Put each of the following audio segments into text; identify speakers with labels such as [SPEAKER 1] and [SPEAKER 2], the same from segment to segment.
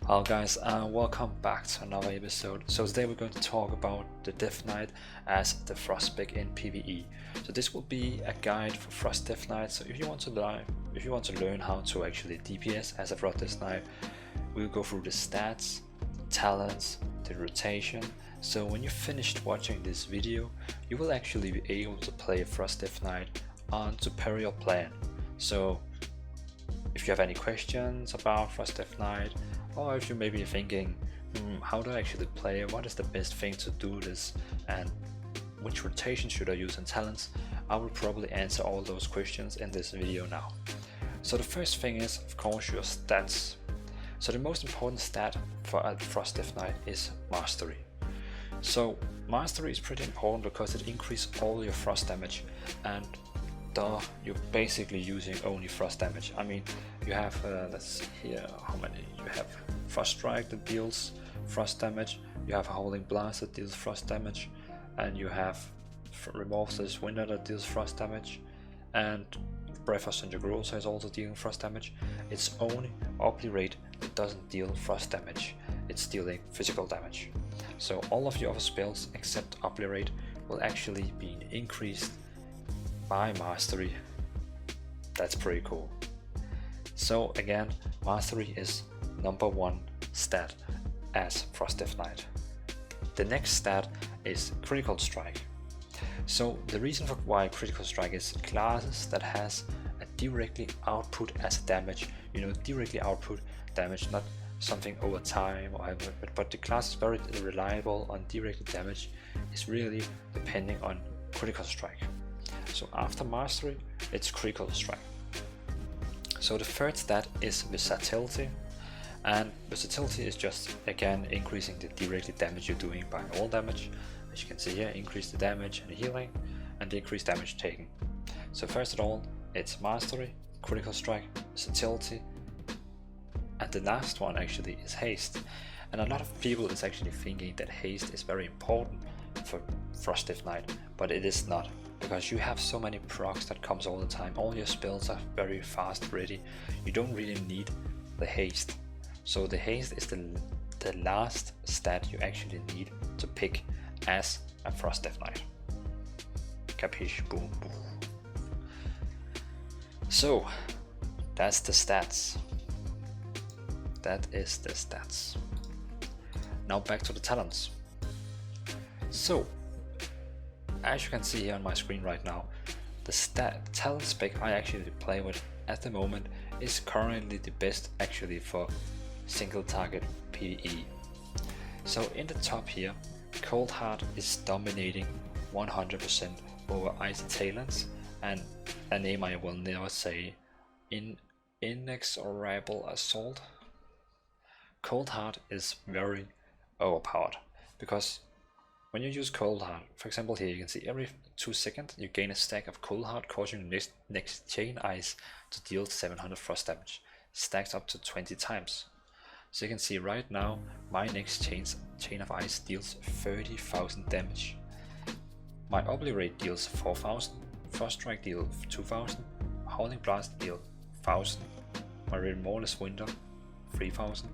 [SPEAKER 1] Hello guys, and welcome back to another episode. So today we're going to talk about the Death Knight as the Frostbeak in PvE. So this will be a guide for Frost Death Knight. So if you want to learn how to actually DPS as a Frost Death Knight, we'll go through the stats, talents, the rotation. So when you're finished watching this video, you will actually be able to play Frost Death Knight on Superior Plan. So if you have any questions about Frost Death Knight, or if you may be thinking, how do I actually play, what is the best thing to do this, and which rotation should I use in talents, I will probably answer all those questions in this video now. So the first thing is, of course, your stats. So the most important stat for a Frost Death Knight is Mastery. So Mastery is pretty important because it increases all your frost damage, and you're basically using only frost damage. I mean, you have, let's see here how many you have. Frost Strike that deals frost damage, you have a Howling Blast that deals frost damage, and you have Remorseless Winter that deals frost damage, and Breath of Sindragosa is also dealing frost damage. It's only Obliterate that doesn't deal frost damage, it's dealing physical damage. So all of your other spells except Obliterate will actually be increased by Mastery. That's pretty cool. So again, Mastery is number one stat as Frost Death Knight. The next stat is Critical Strike. So the reason for why Critical Strike is classes that has a directly output as damage, directly output damage, not something over time or whatever, but the class is very reliable on direct damage, is really depending on Critical Strike. So after Mastery, it's Critical Strike. So the third stat is Versatility, and Versatility is just again increasing the direct damage you're doing by all damage. As you can see here, increase the damage and the healing, and decrease damage taken. So first of all, it's Mastery, Critical Strike, Versatility, and the last one actually is Haste. And a lot of people is actually thinking that Haste is very important for Frost Death Knight, but it is not. Because you have so many procs that comes all the time, all your spells are very fast ready, you don't really need the haste. So the haste is the last stat you actually need to pick as a Frost Death Knight. Capiche? Boom, boom. So that's the stats. That is the stats. Now back to the talents. So as you can see here on my screen right now, the talent spec I actually play with at the moment is currently the best actually for single target PvE. So in the top here, Cold Heart is dominating 100% over Icy Talents, and a name I will never say, Inexorable Assault. Cold Heart is very overpowered because when you use Cold Heart, for example here you can see every 2 seconds you gain a stack of Cold Heart, causing the next chain ice to deal 700 frost damage, stacks up to 20 times. So you can see right now my next chain of ice deals 30,000 damage. My Obliterate deals 4,000, Frost Strike deals 2,000, Howling Blast deals 1,000, my Remorseless Winter 3,000,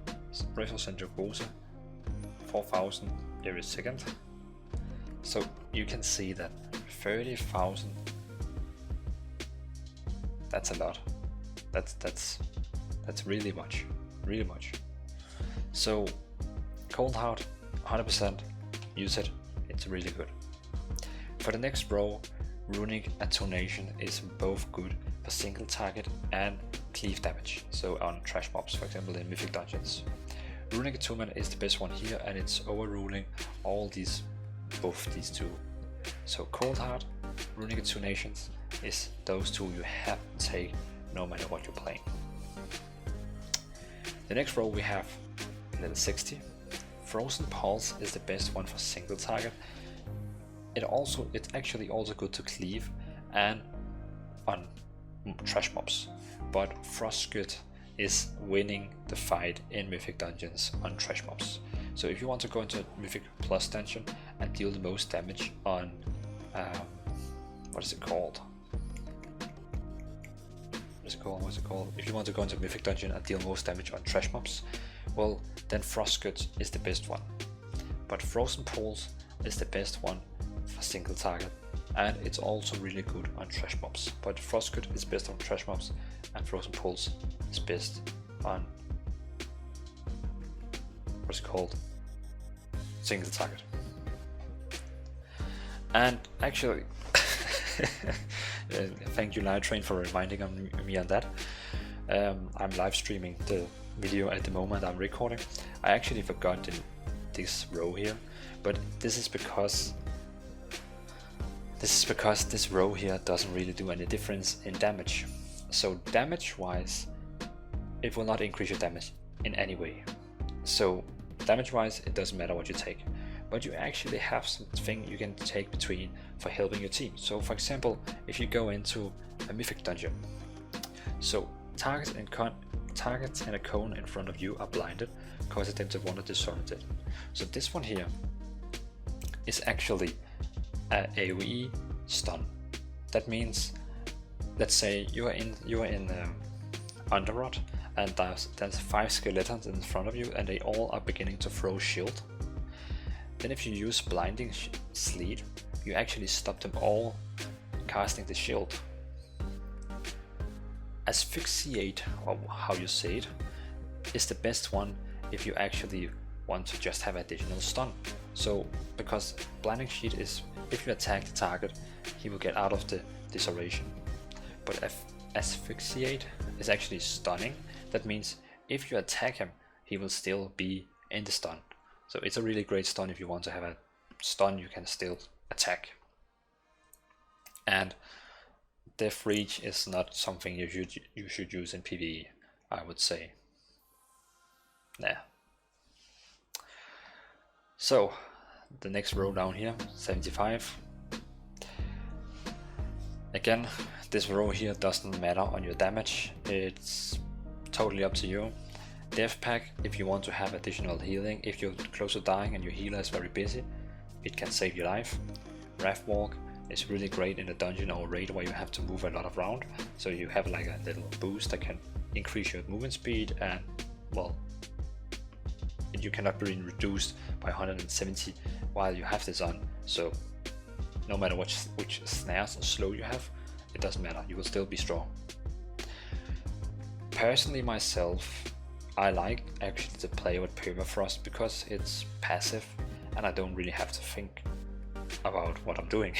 [SPEAKER 1] Breath of Sindragosa 4,000 every second. So you can see that 30,000, that's a lot. That's really much, really much. So Cold Heart, 100% use it, it's really good. For the next row, Runic Attunation is both good for single target and cleave damage, so on trash mobs, for example in Mythic Dungeons. Runic Attunement is the best one here, and it's overruling both these two. So Cold Heart, Runic Attunations is those two you have to take no matter what you're playing. The next row we have level 60. Frozen Pulse is the best one for single target. It's actually also good to cleave and on trash mobs, but Frostgut is winning the fight in Mythic Dungeons on trash mobs. So if you want to go into a Mythic Plus dungeon and deal the most damage on, what is it called? If you want to go into Mythic Dungeon and deal most damage on trash mobs, well, then Frostcut is the best one. But Frozen Pulse is the best one for single target, and it's also really good on trash mobs. But Frostcut is best on trash mobs, and Frozen Pulse is best on what's it called? Single target. And actually, thank you Live Train for reminding me on that. I'm live streaming the video at the moment I'm recording. I actually forgot this row here, but this is because this row here doesn't really do any difference in damage. So damage wise, it will not increase your damage in any way. So damage wise, it doesn't matter what you take, but you actually have something you can take between for helping your team. So for example, if you go into a mythic dungeon, so targets and a cone in front of you are blinded, causing them to want to disorientate it. So this one here is actually a AoE stun. That means, let's say you are in Underrot, and there's 5 skeletons in front of you, and they all are beginning to throw shield. Then if you use blinding sleet, you actually stop them all casting the shield. Asphyxiate, or how you say it, is the best one if you actually want to just have additional stun. So because blinding sheet is, if you attack the target, he will get out of the disorientation. But asphyxiate is actually stunning. That means if you attack him, he will still be in the stun. So it's a really great stun if you want to have a stun you can still attack. And Death Reach is not something you should use in PvE, I would say. Nah. So the next row down here, 75. Again, this row here doesn't matter on your damage, it's totally up to you. Death Pack, if you want to have additional healing, if you're close to dying and your healer is very busy, it can save your life. Wrath Walk is really great in a dungeon or raid where you have to move a lot around, so you have like a little boost that can increase your movement speed, and well, you cannot be reduced by 170 while you have this on, so no matter which snares or slow you have, it doesn't matter, you will still be strong. Personally myself, I like actually to play with Permafrost because it's passive and I don't really have to think about what I'm doing.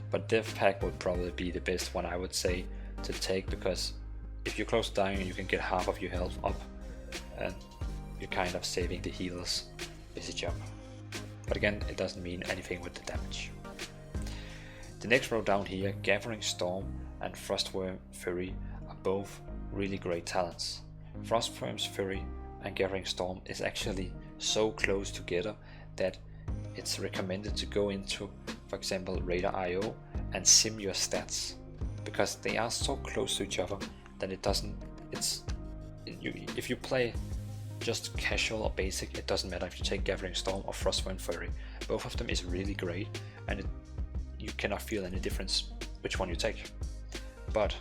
[SPEAKER 1] But Death Pack would probably be the best one, I would say, to take, because if you're close to dying you can get half of your health up and you're kind of saving the healer's busy job. But again, it doesn't mean anything with the damage. The next row down here, Gathering Storm and Frostworm Fury are both really great talents. Frostworm's Fury and Gathering Storm is actually so close together that it's recommended to go into, for example, Raider.io and sim your stats, because they are so close to each other that it doesn't, if you play just casual or basic, it doesn't matter if you take Gathering Storm or Frostworm Fury. Both of them is really great, and you cannot feel any difference which one you take. But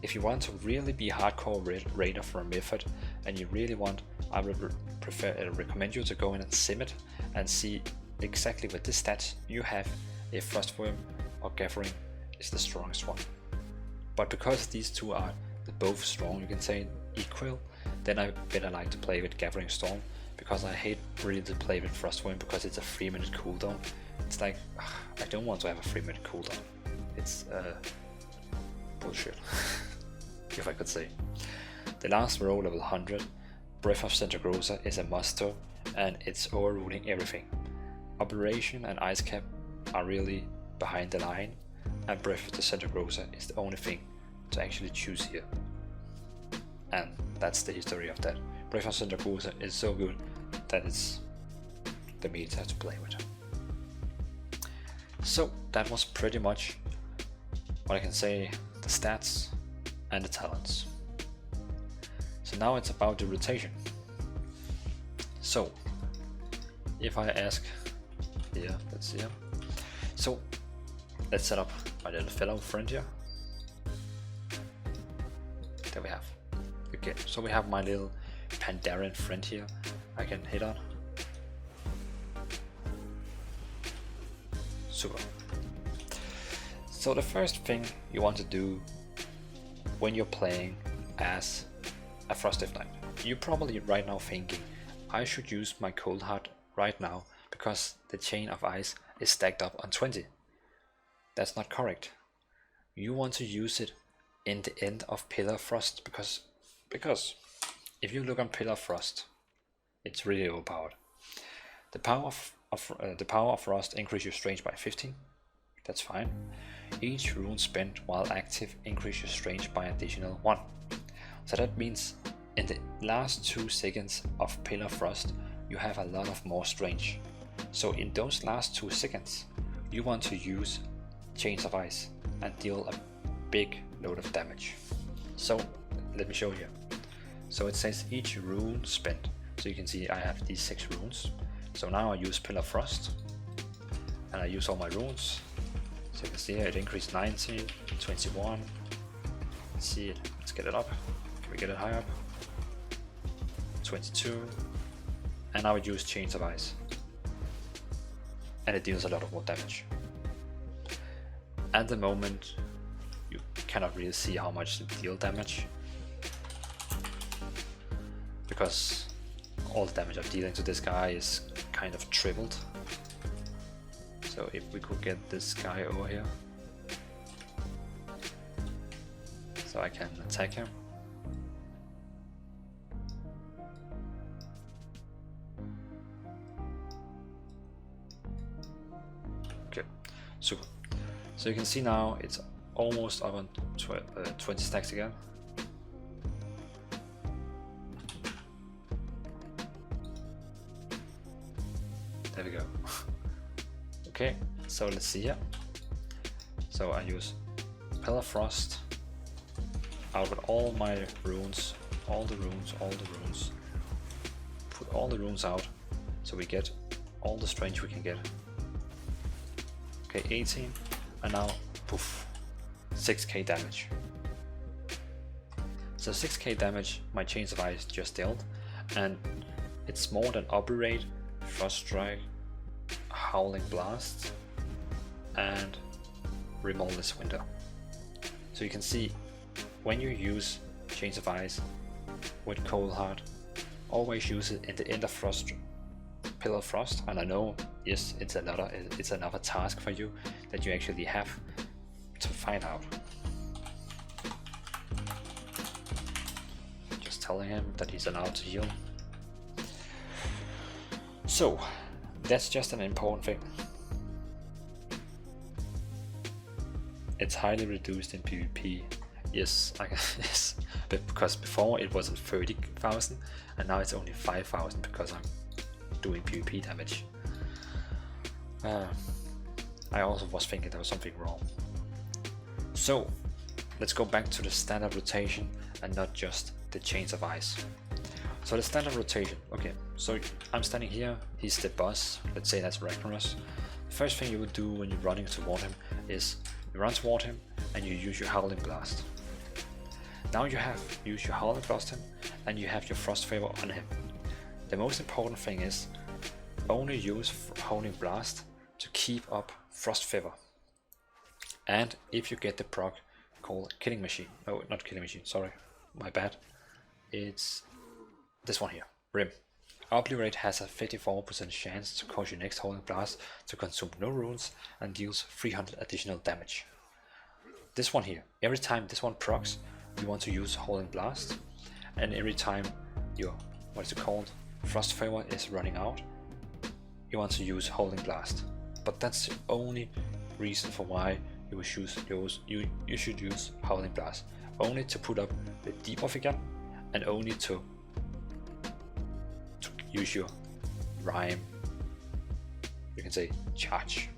[SPEAKER 1] if you want to really be hardcore raider for a method, and you really want, I would recommend you to go in and sim it and see exactly with the stats you have if Frostworm or Gathering is the strongest one. But because these two are both strong, you can say equal, then I better like to play with Gathering Storm, because I hate really to play with Frostworm because it's a 3-minute cooldown. It's like, I don't want to have a 3-minute cooldown. It's bullshit, if I could say. The last row, level 100, Breath of Sindragosa is a must-do, and it's overruling everything. Operation and Ice Cap are really behind the line, and Breath of the Sindragosa is the only thing to actually choose here. And that's the history of that. Breath of Sindragosa is so good that it's the meta to play with. So that was pretty much what I can say, the stats and the talents. So now it's about the rotation. So if I ask here, let's see here. So let's set up my little fellow friend here. There we have. Okay, so we have my little Pandaren friend here I can hit on. Super. So the first thing you want to do when you're playing as a Frost Death Knight, you're probably right now thinking, I should use my Cold Heart right now because the chain of ice is stacked up on 20. That's not correct. You want to use it in the end of Pillar of Frost because if you look on Pillar of Frost, it's really overpowered. The power of Frost increases your strength by 15. That's fine. Each rune spent while active increases your strength by additional 1. So that means in the last 2 seconds of Pillar of Frost, you have a lot of more strength. So in those last 2 seconds, you want to use Chains of Ice and deal a big load of damage. So let me show you. So it says each rune spent. So you can see I have these 6 runes. So now I use Pillar of Frost and I use all my runes. So you can see here it increased 19, 21. Let's see it. Let's get it up. Can we get it higher up? 22. And now I use Chains of Ice. And it deals a lot of more damage. At the moment, you cannot really see how much it deals damage, because all the damage I'm dealing to this guy is kind of tripled. So if we could get this guy over here, so I can attack him. Okay, super. So you can see now it's almost up on 20 stacks again. There we go. Okay, so let's see here. So I use Pillar of Frost out with all my runes, all the runes, put all the runes out so we get all the strength we can get. Okay, 18, and now poof, 6k damage. So 6k damage my Chains of Ice just dealt, and it's more than Operate, Frost Strike, Howling Blast and Remorseless Winter. So you can see when you use Chains of Ice with Cold Heart, always use it in the end of Frost, Pillar of Frost. And I know, yes, it's another task for you that you actually have to find out. Just telling him that he's allowed to heal. So that's just an important thing. It's highly reduced in PvP. Yes, yes, but because before it wasn't 30,000 and now it's only 5,000 because I'm doing PvP damage. I also was thinking there was something wrong. So let's go back to the standard rotation and not just the Chains of Ice. So the standard rotation, okay, so I'm standing here, he's the boss, let's say that's Ragnaros. The first thing you would do when you're running toward him is you run toward him and you use your Howling Blast. Now you have used your Howling Blast him and you have your Frost Favor on him. The most important thing is only use Howling Blast to keep up Frost Favor. And if you get the proc called Killing Machine, no, not Killing Machine, sorry, my bad, it's this one here, Rim. Obliterate has a 54% chance to cause your next Howling Blast to consume no runes and deals 300 additional damage. This one here, every time this one procs, you want to use Howling Blast, and every time your, what's it called, Frost Favor is running out, you want to use Howling Blast. But that's the only reason for why you should use Howling Blast. Only to put up the debuff again, and only to use your rhyme, you can say charge.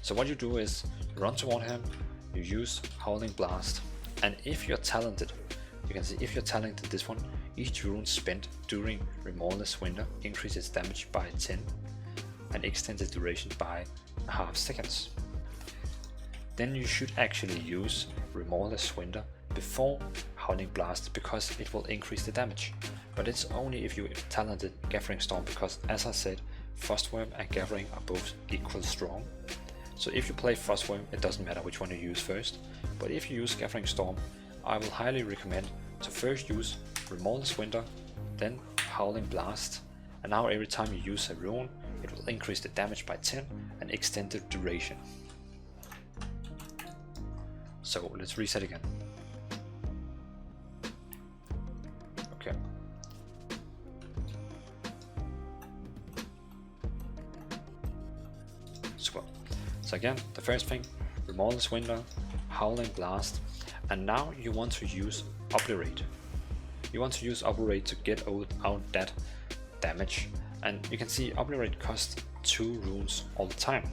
[SPEAKER 1] So what you do is you run toward him, you use Howling Blast, and if you're talented, you can see if you're talented this one, each rune spent during Remorseless Winter increases damage by 10 and extends the duration by a half seconds. Then you should actually use Remorseless Winter before Howling Blast because it will increase the damage. but it's only if you talented Gathering Storm, because as I said, Frostworm and Gathering are both equal strong. So if you play Frostworm, it doesn't matter which one you use first, but if you use Gathering Storm, I will highly recommend to first use Remorseless Winter, then Howling Blast, and now every time you use a rune, it will increase the damage by 10 and extend the duration. So let's reset again. Okay. Super. So again, the first thing, Remorseless Winter, Howling Blast, and now you want to use Obliterate. You want to use Obliterate to get out that damage, and you can see Obliterate costs 2 runes all the time.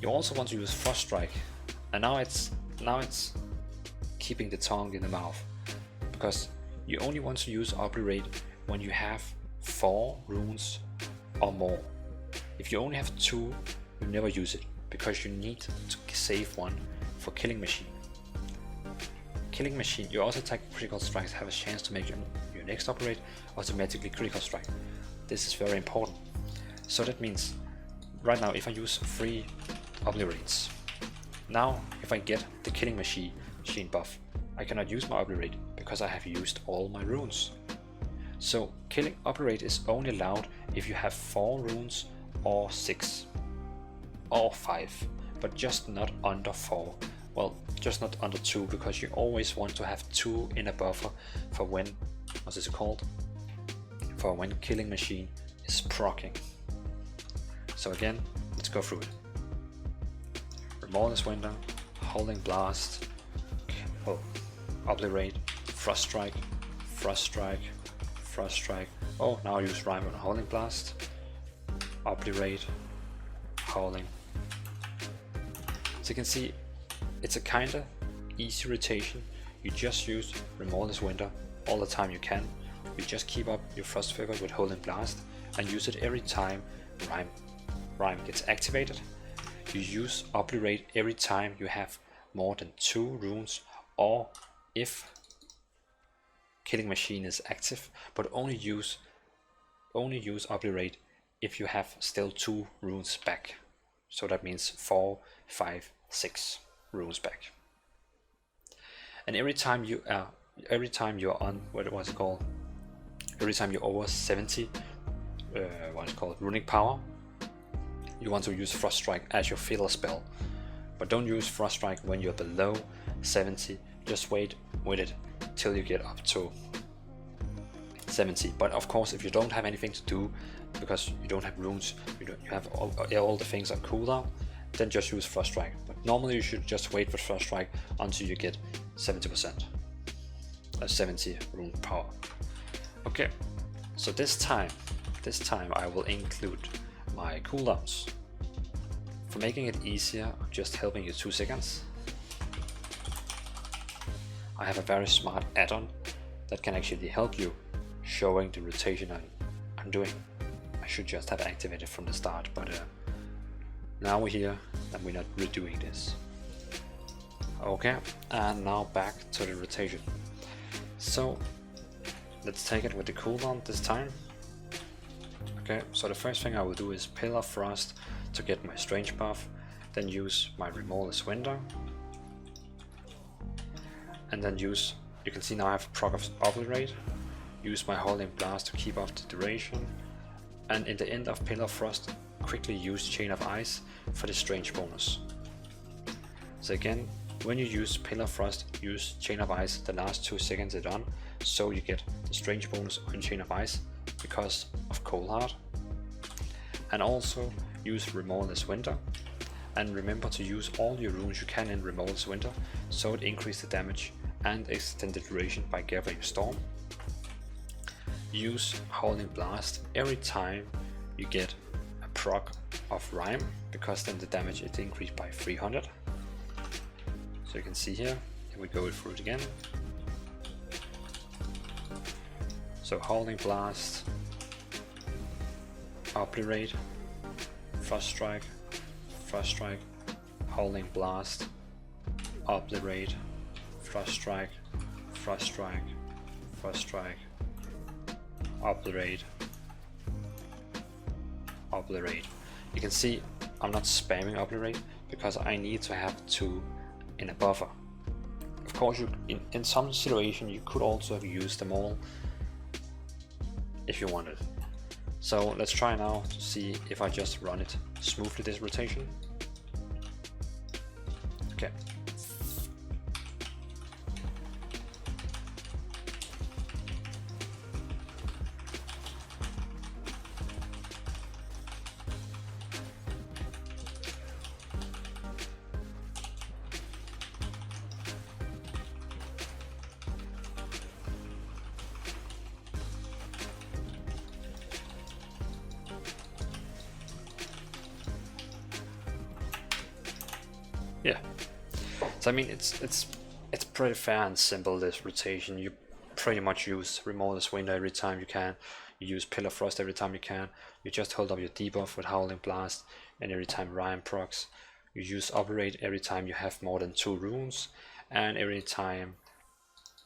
[SPEAKER 1] You also want to use Frost Strike, and now it's keeping the tongue in the mouth, because you only want to use Obliterate when you have 4 runes or more. If you only have 2, you never use it, because you need to save one for Killing Machine. Killing Machine, you also take critical strikes, have a chance to make your next operate automatically critical strike. This is very important. So that means right now if I use 3 Obliterates, now if I get the Killing Machine buff, I cannot use my Obliterate because I have used all my runes. So Killing Obliterate is only allowed if you have 4 runes or 6 or 5, but just not under 4. Well, just not under 2, because you always want to have 2 in a buffer for when, what is it called? For when Killing Machine is proccing. So again, let's go through it. Remorseless Winter, Howling Blast, Obliterate, Frost Strike, Frost Strike, Frost Strike. Oh, now I use Rhyme on Howling Blast, Obliterate, Howling. So you can see it's a kinda easy rotation. You just use Remorseless Winter all the time you can. You just keep up your Frost Feather with Howling Blast and use it every time Rhyme gets activated. You use Obliterate every time you have more than 2 runes, or if Killing Machine is active, but only use Obliterate if you have still 2 runes back. So that means 4, 5, 6 runes back. And every time you're on every time you're over 70 runic power, you want to use Frost Strike as your filler spell. But don't use Frost Strike when you're below 70, just wait with it till you get up to 70. But of course, if you don't have anything to do, because you don't have runes, you have all the things on cooldown, then just use Frost Strike. But normally you should just wait for Frost Strike until you get 70%. 70 rune power. Okay, so this time I will include my cooldowns. For making it easier, I'm just helping you 2 seconds. I have a very smart add-on that can actually help you showing the rotation I'm doing. I should just have activated from the start, but now we're here and we're not redoing this. Okay, and now back to the rotation. So let's take it with the cooldown this time. Okay, so the first thing I will do is Pillar Frost to get my Strange buff, then use my Remorseless Winter, and then you can see now I have proc of Obliterate, use my Howling Blast to keep up the duration, and in the end of Pillar Frost, quickly use Chain of Ice for the Strange bonus. So again, when you use Pillar Frost, use Chain of Ice the last 2 seconds it's on, so you get the Strange bonus on Chain of Ice because of Cold Heart. And also use Remorseless Winter, and remember to use all your runes you can in Remorseless Winter, so it increases the damage and extend the duration by Gathering Storm. Use Howling Blast every time you get a proc of Rhyme, because then the damage is increased by 300. So you can see here, we go through it again. So Howling Blast, Obliterate, Frost Strike, Howling Blast, Obliterate, Frost Strike, Frost Strike, Frost Strike, obliterate. You can see I'm not spamming obliterate because I need to have 2 in a buffer. Of course, in some situation you could also have used them all if you wanted. So let's try now to see if I just run it smoothly, this rotation. Okay. Yeah, so I mean it's pretty fair and simple, this rotation. You pretty much use Remorseless Window every time you can. You use Pillar Frost every time you can. You just hold up your debuff with Howling Blast, and every time Ryan procs. You use Operate every time you have more than 2 runes, and every time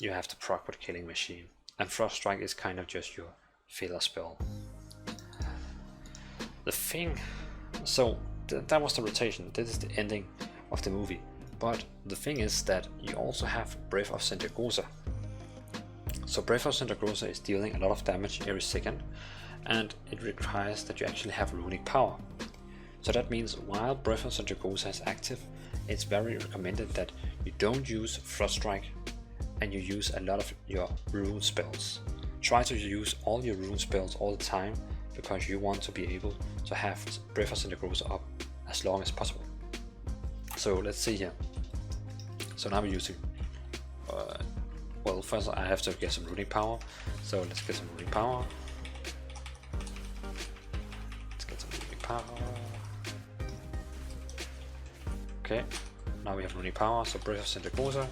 [SPEAKER 1] you have to proc with Killing Machine. And Frost Strike is kind of just your filler spell. The thing, so that was the rotation. This is the ending of the movie, but the thing is that you also have Breath of Sindragosa. So Breath of Sindragosa is dealing a lot of damage every second, and it requires that you actually have runic power. So that means while Breath of Sindragosa is active, it's very recommended that you don't use Frost Strike and you use a lot of your rune spells. Try to use all your rune spells all the time, because you want to be able to have Breath of Sindragosa up as long as possible. So let's see here. So now we're using, well, first I have to get some runic power. So let's get some runic power. Let's get some runic power. Okay, now we have runic power, so Breath of Sindragosa.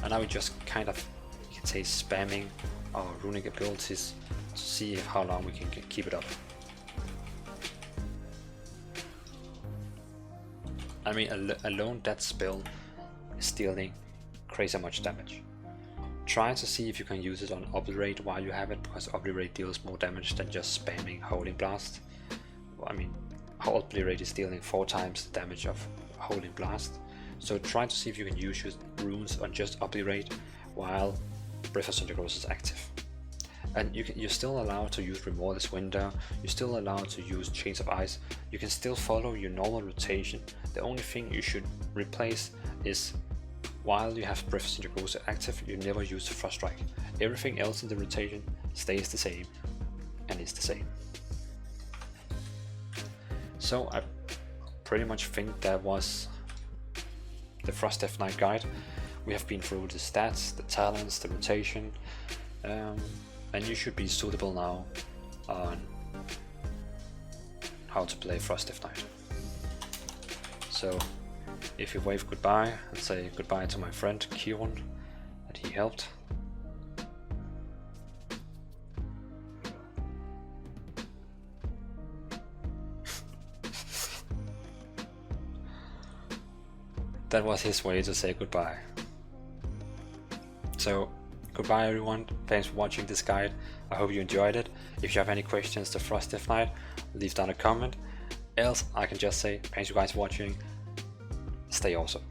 [SPEAKER 1] And now we just kind of, you can say, spamming our runic abilities to see how long we can keep it up. I mean, alone that spell is dealing crazy much damage. Try to see if you can use it on Obliterate while you have it, because Obliterate deals more damage than just spamming Howling Blast. I mean, Obliterate is dealing 4 times the damage of Howling Blast. So try to see if you can use your runes on just Obliterate while Breath of Sindragosa is active. And you're still allowed to use Remorseless Window, you're still allowed to use Chains of Ice, you can still follow your normal rotation. The only thing you should replace is, while you have Breath of Sindragosa active, you never use the Frost Strike. Everything else in the rotation stays the same, and is the same. So I pretty much think that was the Frost Death Knight guide. We have been through the stats, the talents, the rotation, and you should be suitable now on how to play Frost Death Knight. So if you wave goodbye and say goodbye to my friend Kieran, that he helped. That was his way to say goodbye. So goodbye everyone, thanks for watching this guide. I hope you enjoyed it. If you have any questions to Frost Death Knight, leave down a comment. Else I can just say thanks you guys for watching. Stay awesome.